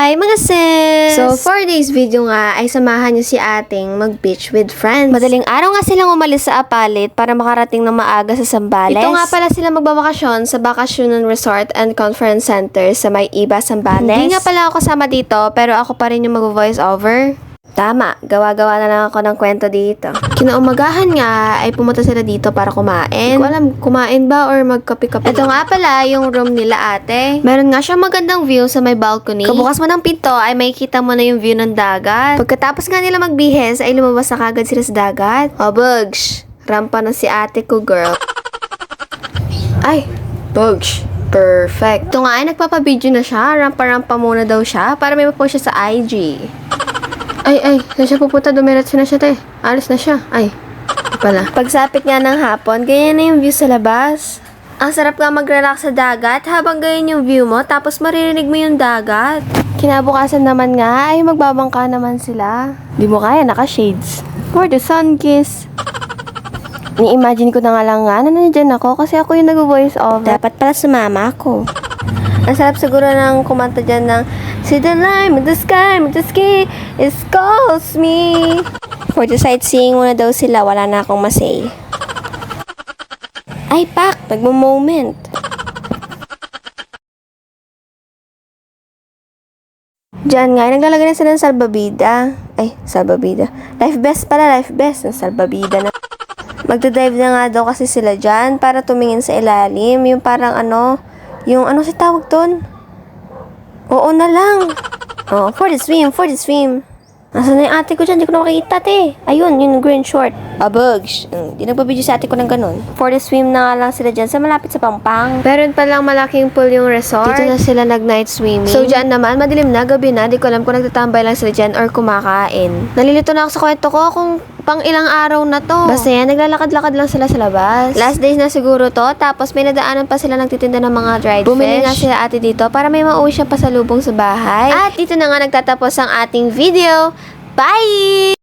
Hi mga sis! So, for today's video nga, ay samahan niyo si ating mag-beach with friends. Madaling araw nga silang umalis sa Apalit para makarating ng maaga sa Zambales. Ito nga pala sila magbabakasyon sa Bakasyonan Resort and Conference Center sa May Iba, Zambales. Hindi nga pala ako kasama dito, pero ako pa rin yung mag-voice over. Tama, gawa-gawa na lang ako ng kwento dito. Kinaumagahan nga ay pumunta sila dito para kumain. Hindi ko alam, kumain ba or magkape-kape. Ito nga pala yung room nila ate. Meron nga siyang magandang view sa may balcony. Kabukas mo ng pinto ay makikita mo na yung view ng dagat. Pagkatapos nga nila magbihes ay lumabas na kagad sila sa dagat. Oh, bugs. Rampa na si ate ko, girl. Ay, bugs. Perfect. Ito nga ay nagpapabideo na siya. Rampa-rampa muna daw siya para may mapost siya sa IG. Ay, saan siya pupunta? Dumiretso na siya, te. Alis na siya. Ay, pala. Pagsapit nga ng hapon, ganyan na yung view sa labas. Ang sarap nga mag-relax sa dagat habang ganyan yung view mo, tapos maririnig mo yung dagat. Kinabukasan naman nga, ay magbabangka naman sila. Di mo kaya, naka-shades. For the sun kiss. Ni-imagine ko na nga lang nga na nandiyan ako kasi ako yung nag-voice over. Dapat pala sumama ako. Ang sarap siguro ng kumanta dyan ng see the line with the sky, it calls me. For the sightseeing muna daw sila, wala na akong masay. Ay, pak! Nagmo-moment. Diyan nga, naglalagay na sila ng salbabida. Ay, salbabida. Life vest pala, life vest. Ng salbabida na. Magdadive na nga daw kasi sila dyan para tumingin sa ilalim. Yung parang yung si tawag doon? Oo na lang. Oh, for the swim. Nasaan na yung ate ko dyan? Hindi ko na makikita, te. Ayun, yung green short. Bugs. Di nagpabideo sa ate ko ng ganun. For the swim na nga lang sila dyan sa malapit sa Pampang. Meron palang malaking pool yung resort. Dito na sila nag-night swimming. So, dyan naman, madilim na, gabi na. Di ko alam kung nagtatambay lang sila dyan or kumakain. Nalilito na ako sa kwento ko kung pang ilang araw na to. Basta yan, naglalakad-lakad lang sila sa labas. Last days na siguro to, tapos may nadaanan pa sila nagtitinda ng mga dried fish. Bumili nga sila ate dito para may mauwi siya pasalubong sa bahay. At dito na nga nagtatapos ang ating video. Bye!